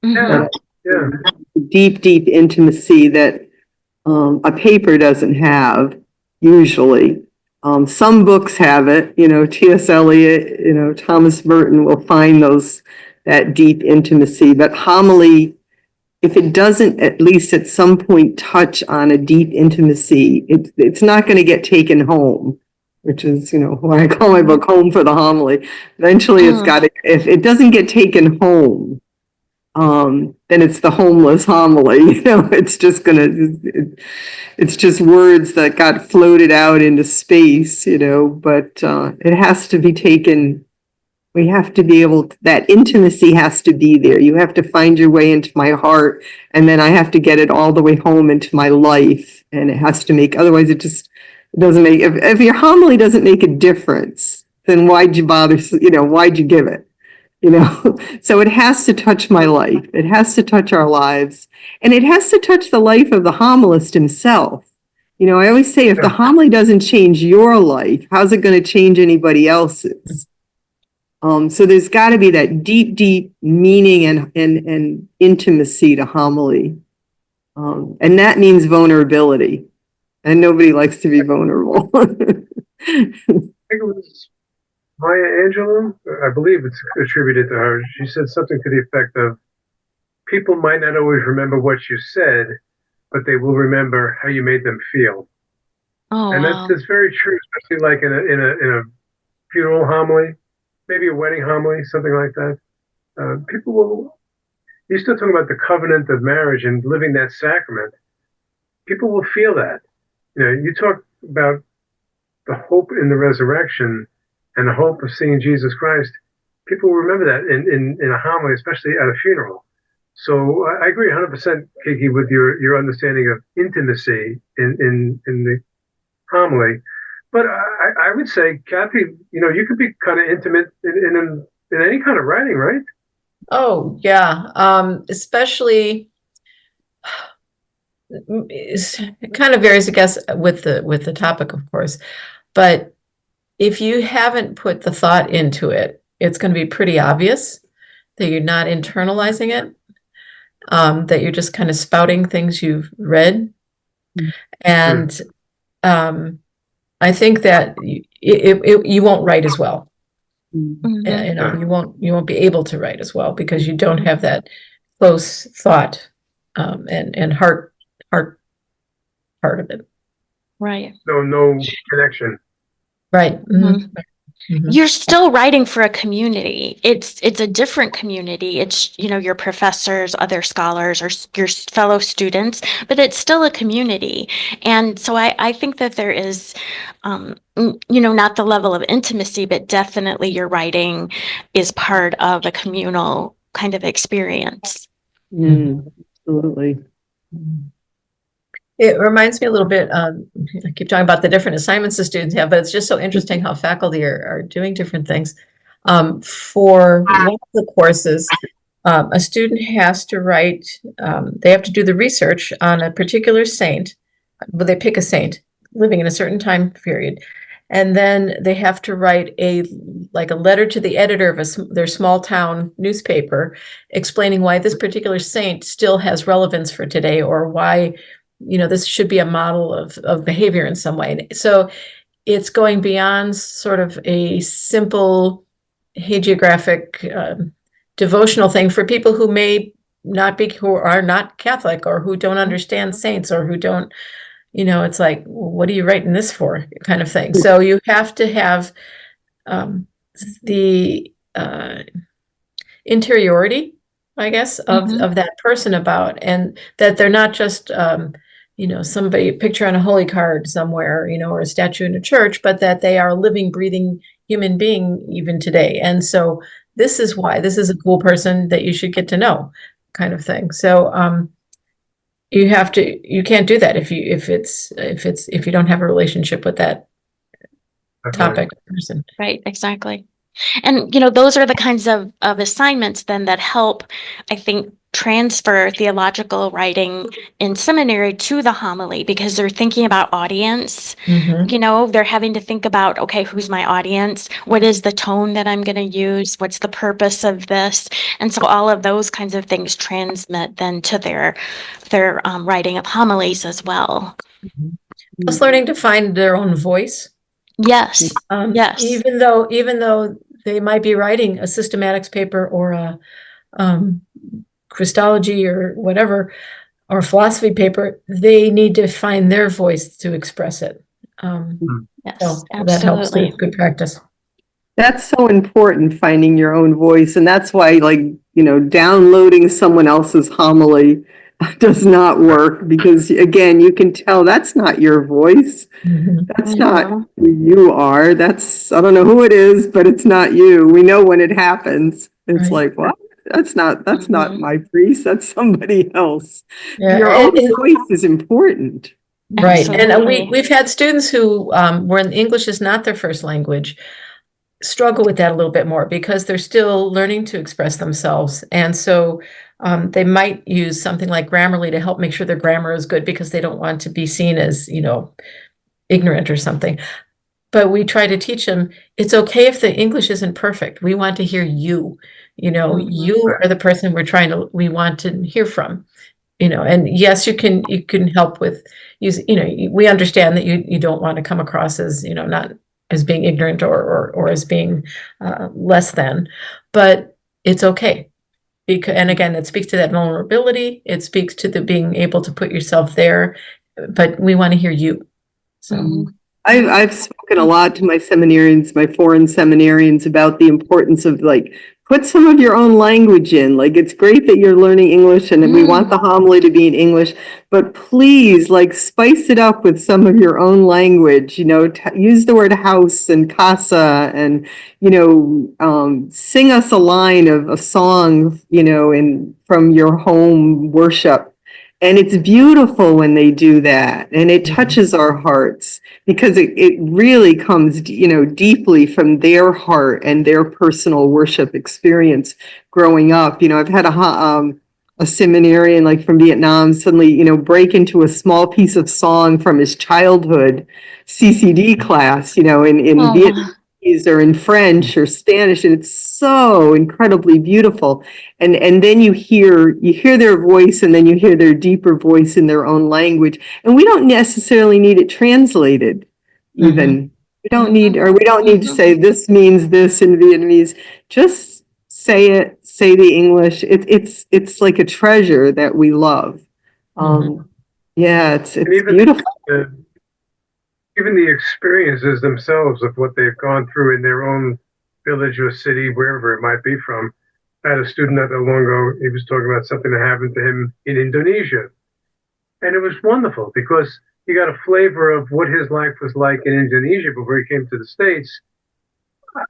S1: Yeah.
S4: Deep intimacy that a paper doesn't have usually. Some books have it, T.S. Eliot, Thomas Merton will find that deep intimacy, but homily, if it doesn't at least at some point touch on a deep intimacy, it's not going to get taken home, which is, why I call my book Home for the Homily. Eventually it's got to, if it doesn't get taken home, then it's the homeless homily. It's just it's just words that got floated out into space, but it has to be taken. We have to be able to, that intimacy has to be there. You have to find your way into my heart, and then I have to get it all the way home into my life, and it has to make, otherwise it doesn't make, if your homily doesn't make a difference, then why'd you bother, why'd you give it? So it has to touch my life. It has to touch our lives, and it has to touch the life of the homilist himself. I always say, if the homily doesn't change your life, how's it going to change anybody else's? So there's got to be that deep meaning and intimacy to homily. And that means vulnerability. And nobody likes to be vulnerable.
S1: I think it was Maya Angelou, I believe it's attributed to her. She said something to the effect of, people might not always remember what you said, but they will remember how you made them feel.
S3: Oh,
S1: And
S3: wow.
S1: that's very true, especially like in a funeral homily, maybe a wedding homily, something like that. People will. You're still talking about the covenant of marriage and living that sacrament. People will feel that. You talk about the hope in the resurrection and the hope of seeing Jesus Christ. People remember that in a homily, especially at a funeral. So I agree 100%, Kiki, with your understanding of intimacy in the homily. But I would say, Kathy, you could be kind of intimate in any kind of writing, right?
S2: Oh, yeah. Especially it kind of varies, I guess, with the topic, of course. But if you haven't put the thought into it, it's going to be pretty obvious that you're not internalizing it, that you're just kind of spouting things you've read. And I think that you won't write as well.
S3: Mhm.
S2: You won't be able to write as well because you don't have that close thought and heart part of it.
S3: Right.
S1: No connection.
S2: Right.
S3: Mhm.
S2: Mhm.
S3: You're still writing for a community. It's a different community. It's, your professors, other scholars, or your fellow students, but it's still a community. And so I think that there is, not the level of intimacy, but definitely your writing is part of a communal kind of experience.
S4: Absolutely.
S2: It reminds me a little bit, I keep talking about the different assignments the students have, but it's just so interesting how faculty are doing different things. For one of the courses, a student has to write, they have to do the research on a particular saint, but they pick a saint living in a certain time period. And then they have to write a letter to the editor of their small town newspaper explaining why this particular saint still has relevance for today, or why this should be a model of behavior in some way. So it's going beyond sort of a simple hagiographic devotional thing for people who may not be, who are not Catholic, or who don't understand saints, or who don't, it's like, well, what are you writing this for, kind of thing. So you have to have the interiority, I guess, of that person about, and that they're not just somebody picture on a holy card somewhere, or a statue in a church, but that they are a living, breathing human being even today. And so this is why this is a cool person that you should get to know, kind of thing. So you can't do that if you don't have a relationship with that topic person.
S3: Right, exactly. And, those are the kinds of assignments then that help, I think, transfer theological writing in seminary to the homily, because they're thinking about audience. They're having to think about, okay, who's my audience? What is the tone that I'm going to use? What's the purpose of this? And so all of those kinds of things transmit then to their writing of homilies as well.
S2: Just learning to find their own voice.
S3: Yes. Yes.
S2: Even though they might be writing a systematics paper or a Christology or whatever, or philosophy paper, they need to find their voice to express it.
S3: Yes,
S2: So that helps
S3: absolutely.
S2: with good practice.
S4: That's so important, finding your own voice. And that's why, downloading someone else's homily does not work, because again, you can tell that's not your voice. That's not who you are. I don't know who it is, but it's not you. We know when it happens. It's like, what? That's not my priest. That's somebody else.
S2: Yeah,
S4: Your own voice is important.
S2: Right. And
S3: Absolutely.
S2: we've had students who, when English is not their first language, struggle with that a little bit more because they're still learning to express themselves. And so they might use something like Grammarly to help make sure their grammar is good, because they don't want to be seen as, ignorant or something. But we try to teach them, it's okay if the English isn't perfect. We want to hear you. You are the person we want to hear from. And yes, you can help with we understand that you don't want to come across as, not as being ignorant or as being less than, but it's okay. And again, it speaks to that vulnerability. It speaks to the being able to put yourself there, but we want to hear you. So.
S3: Mhm.
S4: I've spoken a lot to my seminarians, my foreign seminarians, about the importance of like, put some of your own language in. Like, it's great that you're learning English and we want the homily to be in English, but please, like, spice it up with some of your own language, use the word house and casa and, sing us a line of a song, from your home worship. And it's beautiful when they do that, and it touches our hearts because it really comes, deeply from their heart and their personal worship experience growing up. I've had a seminarian like from Vietnam suddenly, break into a small piece of song from his childhood CCD class, in Vietnamese or in French or Spanish, and it's so incredibly beautiful. And then you hear their voice, and then you hear their deeper voice in their own language. And we don't necessarily need it translated, even. We don't need to say this means this in Vietnamese. Just say it, say the English. It's like a treasure that we love. Yeah, it's beautiful.
S1: Even the experiences themselves of what they've gone through in their own village or city, wherever it might be from. I had a student not that long ago, he was talking about something that happened to him in Indonesia. And it was wonderful because he got a flavor of what his life was like in Indonesia before he came to the States.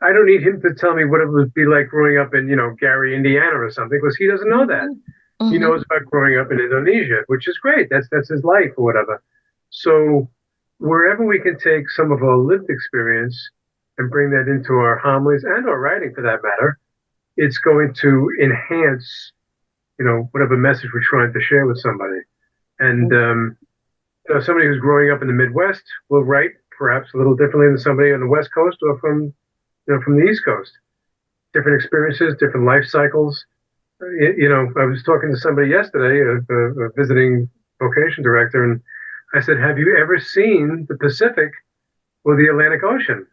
S1: I don't need him to tell me what it would be like growing up in, Gary, Indiana or something, because he doesn't know that. He knows about growing up in Indonesia, which is great. That's his life or whatever. So wherever we can take some of our lived experience and bring that into our homilies and our writing for that matter, it's going to enhance, whatever message we're trying to share with somebody. And somebody who's growing up in the Midwest will write perhaps a little differently than somebody on the West Coast or from the East Coast. Different experiences, different life cycles. I was talking to somebody yesterday, a visiting vocation director, and I said, have you ever seen the Pacific or the Atlantic Ocean?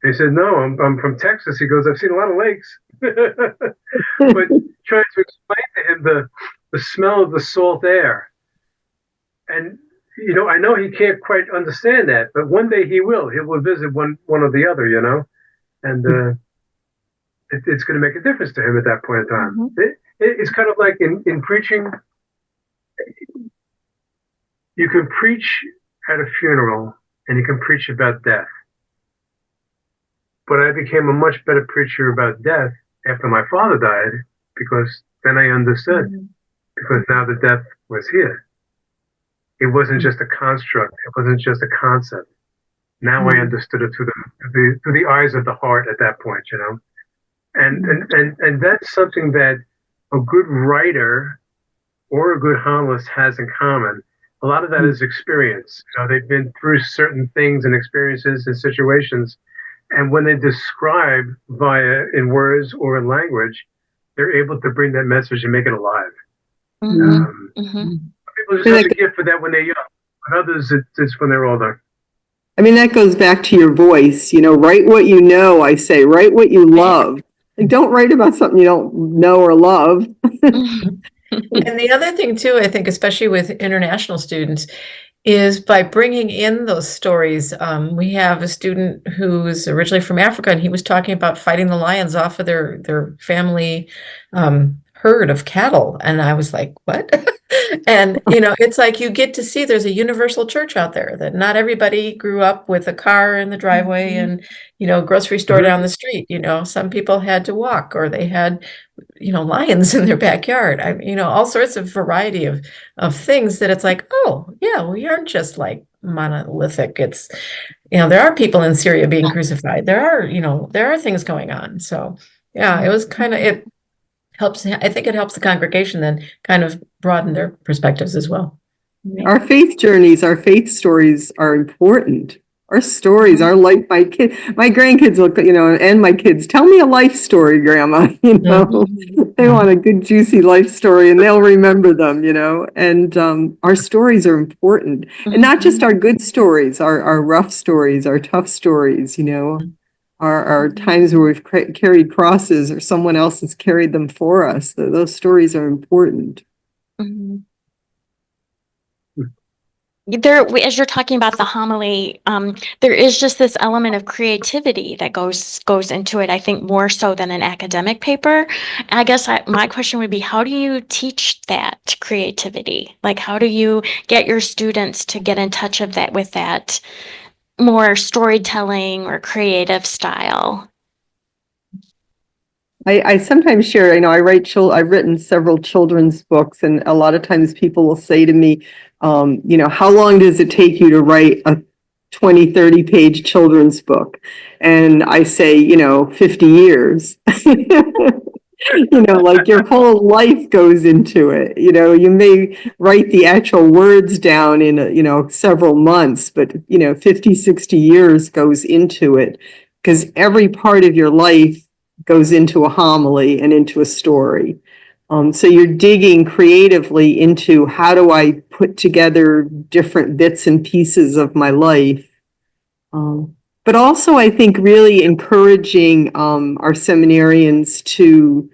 S1: And he said, no, I'm from Texas. He goes, I've seen a lot of lakes. But trying to explain to him the smell of the salt air. And, I know he can't quite understand that, but one day he will. He will visit one or the other, and it's going to make a difference to him at that point in time. It's kind of like in preaching. You can preach at a funeral and you can preach about death. But I became a much better preacher about death after my father died because then I understood. Because now the death was here. It wasn't just a construct. It wasn't just a concept. Now I understood it through the eyes of the heart at that point, And that's something that a good writer or a good homilist has in common. A lot of that is experience. They've been through certain things and experiences and situations. And when they describe in words or in language, they're able to bring that message and make it alive. People just have a gift for that when they're young. But others, it's when they're older.
S4: I mean, that goes back to your voice. Write what you know, I say. Write what you love. Like, don't write about something you don't know or love.
S2: And the other thing too, I think, especially with international students, is by bringing in those stories. We have a student who's originally from Africa, and he was talking about fighting the lions off of their family herd of cattle. And I was like, what? And, it's like you get to see there's a universal church out there, that not everybody grew up with a car in the driveway and, grocery store down the street. Some people had to walk, or they had, lions in their backyard. All sorts of variety of things that it's like, oh, yeah, we aren't just like monolithic. It's, there are people in Syria being crucified. There are things going on. So, yeah, it was it helps. I think it helps the congregation then kind of broaden their perspectives as well.
S4: Our faith journeys, our faith stories are important. Our stories, our life, my grandkids look, and my kids, tell me a life story, Grandma, They want a good, juicy life story, and they'll remember them, and our stories are important. And not just our good stories, our rough stories, our tough stories, our times where we've carried crosses or someone else has carried them for us. Those stories are important.
S3: as you're talking about the homily, there is just this element of creativity that goes into it, I think more so than an academic paper. I guess my question would be, how do you teach that creativity? Like, how do you get your students to get in touch with that more storytelling or creative style?
S4: I sometimes share, I've written several children's books, and a lot of times people will say to me, how long does it take you to write a 20, 30 page children's book? And I say, 50 years. Like your whole life goes into it. You may write the actual words down in, several months, but, 50, 60 years goes into it because every part of your life goes into a homily and into a story. So you're digging creatively into how do I put together different bits and pieces of my life. But also, I think really encouraging our seminarians to,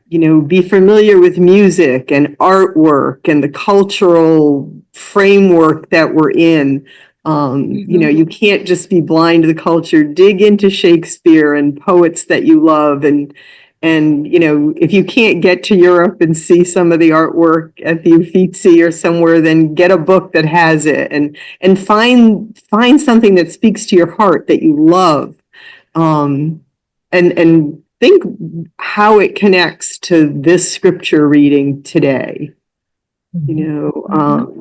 S4: be familiar with music and artwork and the cultural framework that we're in. You can't just be blind to the culture. Dig into Shakespeare and poets that you love, and if you can't get to Europe and see some of the artwork at the Uffizi or somewhere, then get a book that has it, and find something that speaks to your heart that you love, and think how it connects to this scripture reading today. That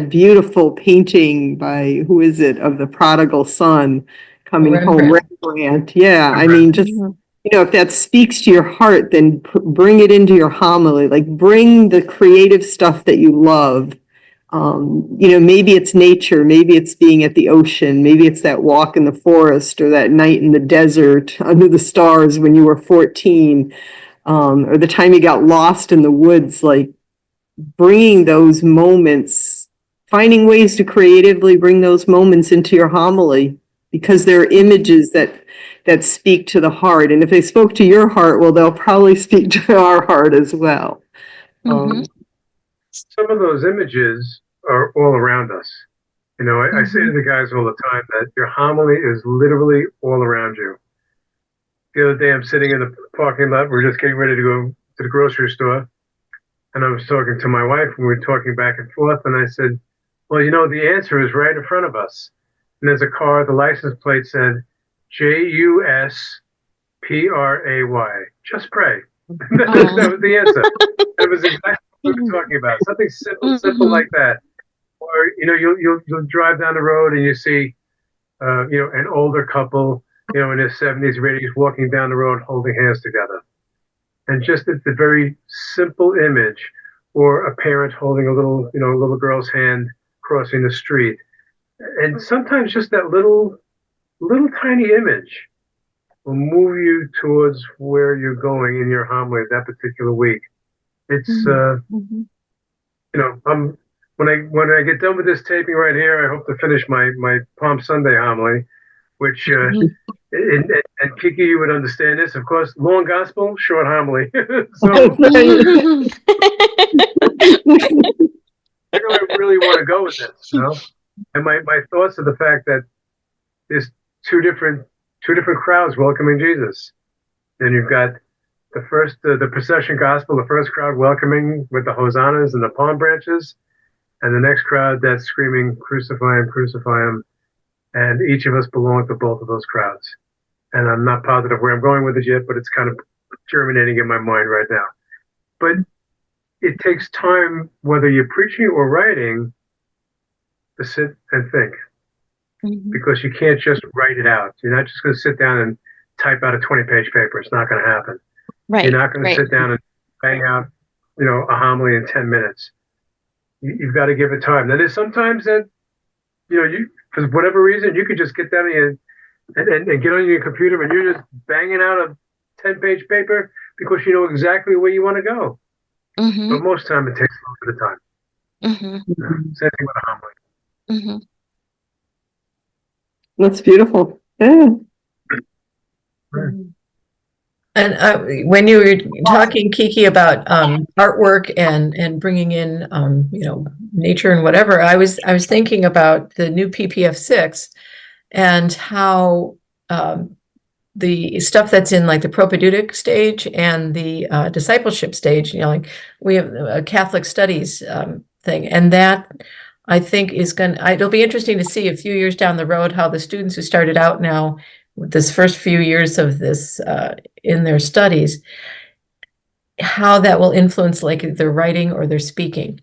S4: beautiful painting by, who is it, of the prodigal son coming home, Rembrandt. Yeah, I mean, just, if that speaks to your heart, then bring it into your homily. Like, bring the creative stuff that you love. Maybe it's nature, maybe it's being at the ocean, maybe it's that walk in the forest or that night in the desert under the stars when you were 14, or the time you got lost in the woods. Like, bringing those moments, finding ways to creatively bring those moments into your homily, because they're images that speak to the heart. And if they spoke to your heart, well, they'll probably speak to our heart as well.
S1: Some of those images are all around us. I say to the guys all the time that your homily is literally all around you. The other day, I'm sitting in the parking lot. We're just getting ready to go to the grocery store. And I was talking to my wife, and we were talking back and forth. And I said, well, the answer is right in front of us. And there's a car, the license plate said, Juspray. Just pray. That was the answer. That was exactly what we were talking about. Something simple like that. Or, you'll drive down the road and you see, an older couple, in their 70s, ready, walking down the road holding hands together. And just the very simple image, or a parent holding a little girl's hand crossing the street. And sometimes just that little tiny image will move you towards where you're going in your homily that particular week. It's, when I get done with this taping right here, I hope to finish my Palm Sunday homily, which, and Kiki, you would understand this, of course, long gospel, short homily. So where do I really want to go with this, And my thoughts are the fact that there's two different crowds welcoming Jesus. And you've got the first, the procession gospel, the first crowd welcoming with the hosannas and the palm branches, and the next crowd that's screaming, crucify him, crucify him. And each of us belong to both of those crowds. And I'm not positive where I'm going with it yet, but it's kind of germinating in my mind right now. But it takes time, whether you're preaching or writing, to sit and think. Because you can't just write it out. You're not just going to sit down and type out a 20-page paper. It's not going to happen.
S3: Right.
S1: You're not going to sit down and bang out, a homily in 10 minutes. You've got to give it time. Now, there's sometimes that, you, for whatever reason, you could just get down and get on your computer and you're just banging out a 10-page paper because you know exactly where you want to go. But most time it takes a little bit of time. Same thing with a homily.
S4: That's beautiful. Yeah.
S2: And when you were talking, Kiki, about artwork and bringing in nature and whatever, I was thinking about the new PPF6 and how the stuff that's in like the propedeutic stage and the discipleship stage, like we have a Catholic studies thing, and that I think it'll be interesting to see a few years down the road how the students who started out now with this first few years of this in their studies, how that will influence like their writing or their speaking,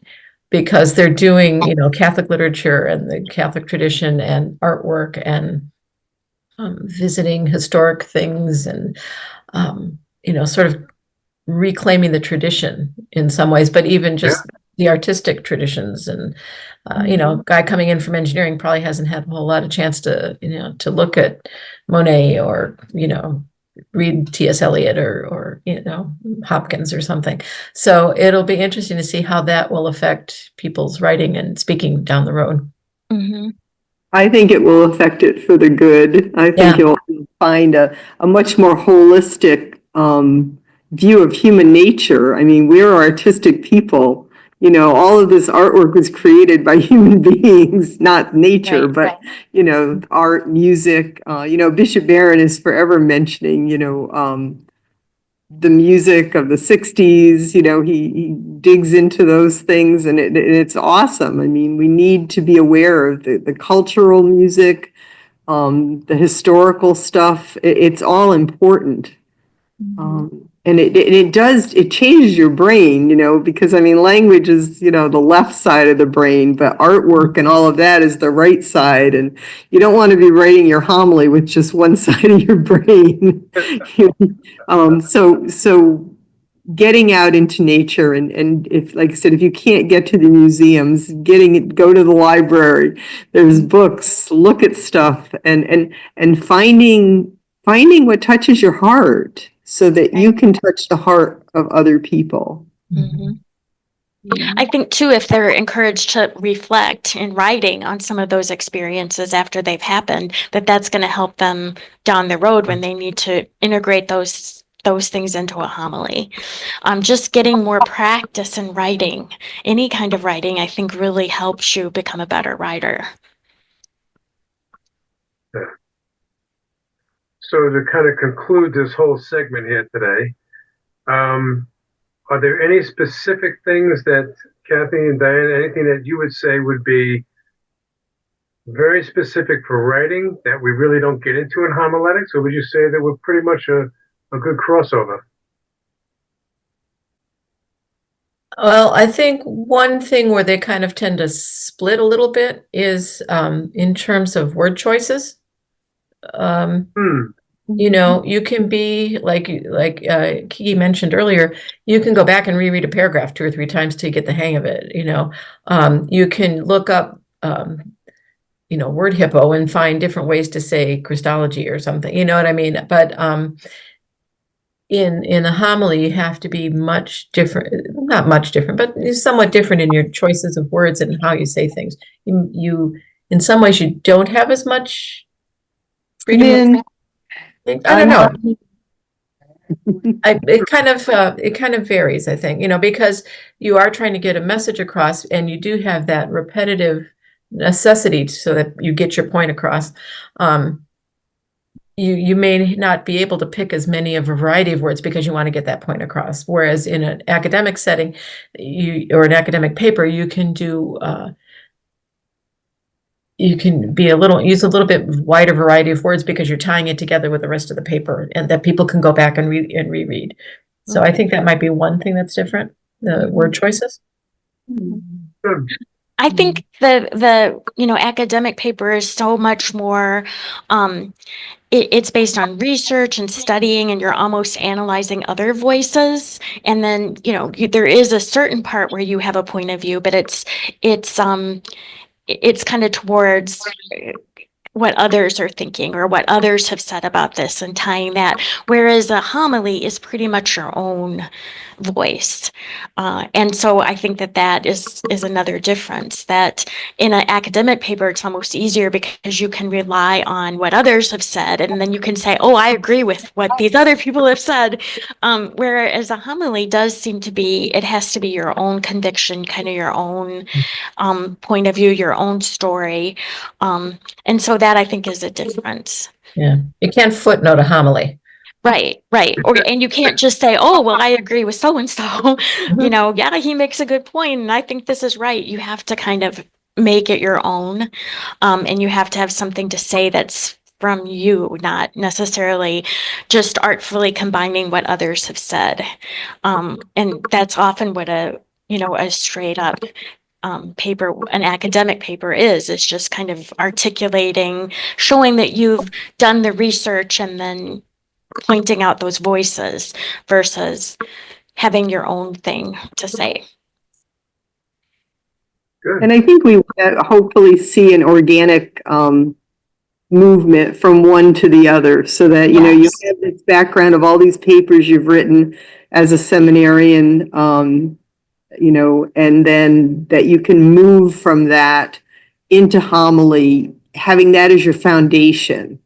S2: because they're doing, Catholic literature and the Catholic tradition and artwork and visiting historic things and, sort of reclaiming the tradition in some ways, but even just the artistic traditions. And, guy coming in from engineering probably hasn't had a whole lot of chance to, to look at Monet or, read T.S. Eliot or Hopkins or something. So it'll be interesting to see how that will affect people's writing and speaking down the road.
S3: Mm-hmm.
S4: I think it will affect it for the good. I think you'll find a much more holistic view of human nature. I mean, we're artistic people. All of this artwork was created by human beings, not nature, but, art, music. Bishop Barron is forever mentioning, the music of the 60s, he digs into those things, and it's awesome. I mean, we need to be aware of the cultural music, the historical stuff. It's all important. And it changes your brain, because I mean, language is, the left side of the brain, but artwork and all of that is the right side. And you don't want to be writing your homily with just one side of your brain. So getting out into nature and if, like I said, if you can't get to the museums, go to the library. There's books, look at stuff and finding what touches your heart, so that you can touch the heart of other people.
S3: Mm-hmm. I think too, if they're encouraged to reflect in writing on some of those experiences after they've happened, that's going to help them down the road when they need to integrate those things into a homily. Just getting more practice in writing, any kind of writing, I think really helps you become a better writer.
S1: Yeah. So to kind of conclude this whole segment here today, are there any specific things that Kathy and Diane, anything that you would say would be very specific for writing that we really don't get into in homiletics, or would you say that we're pretty much a good crossover?
S2: Well, I think one thing where they kind of tend to split a little bit is in terms of word choices. You can be like Kiki mentioned earlier, you can go back and reread a paragraph 2 or 3 times to get the hang of it. You can look up, word hippo and find different ways to say Christology or something, you know what I mean? But in a homily, you have to be much different, not much different, but somewhat different in your choices of words and how you say things. You in some ways, you don't have as much freedom. I don't know. It kind of varies, I think, because you are trying to get a message across, and you do have that repetitive necessity so that you get your point across. You may not be able to pick as many of a variety of words because you want to get that point across. Whereas in an academic setting, or an academic paper, you can do. You can use a little bit wider variety of words because you're tying it together with the rest of the paper, and that people can go back and reread. So I think that might be one thing that's different, the word choices.
S3: I think the academic paper is so much more, it's based on research and studying, and you're almost analyzing other voices. And then, there is a certain part where you have a point of view, but it's kind of towards what others are thinking or what others have said about this and tying that. Whereas a homily is pretty much your own voice. And so I think that is another difference, that in an academic paper, it's almost easier because you can rely on what others have said. And then you can say, oh, I agree with what these other people have said. Whereas a homily does seem to be, it has to be your own conviction, kind of your own point of view, your own story. And so that I think is a difference.
S2: Yeah. You can't footnote a homily.
S3: Right. And you can't just say, oh, well, I agree with so-and-so, yeah, he makes a good point, and I think this is right. You have to kind of make it your own. And you have to have something to say that's from you, not necessarily just artfully combining what others have said. And that's often what a straight up paper, an academic paper is just kind of articulating, showing that you've done the research and then pointing out those voices versus having your own thing to say.
S1: Good.
S4: And I think we hopefully see an organic movement from one to the other, so that, you have this background of all these papers you've written as a seminarian, and then that you can move from that into homily, having that as your foundation,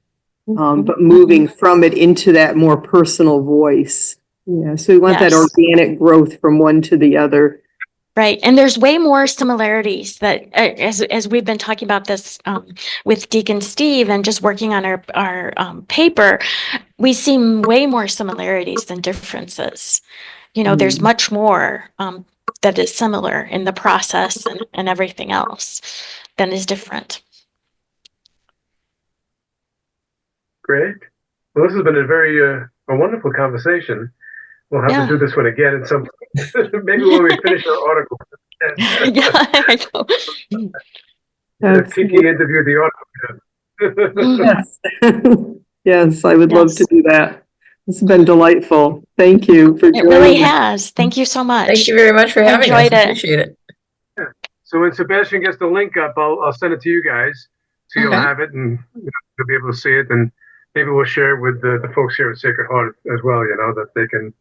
S4: but moving from it into that more personal voice. Yeah, so we want that organic growth from one to the other.
S3: Right. And there's way more similarities that as we've been talking about this with Deacon Steve and just working on our paper, we see way more similarities than differences. There's much more that is similar in the process and everything else than is different.
S1: Great. Well, this has been a wonderful conversation. We'll have to do this one again at some point. Maybe when we finish our article.
S3: I know.
S1: Kiki interviewed the article.
S4: Yes. Yes, I would love to do that. It's been delightful. Thank you for joining.
S3: It really has. Thank you so much.
S2: Thank you very much for having us.
S3: Enjoyed it.
S2: Appreciate it.
S1: Yeah. So when Sebastian gets the link up, I'll send it to you guys, so you'll have it and you'll be able to see it, and maybe we'll share it with the folks here at Sacred Heart as well. That they can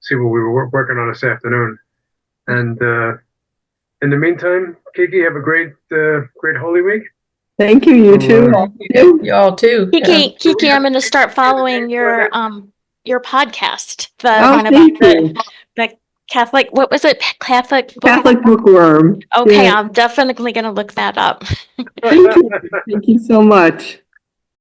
S1: see what we were working on this afternoon. And in the meantime, Kiki, have a great Holy Week.
S4: Thank you. You too.
S2: You all too.
S3: Kiki, I'm going to start following your podcast. The Catholic. What was it? Catholic
S4: Bookworm.
S3: Okay, I'm definitely going to look that up.
S4: Thank you. Thank you so much.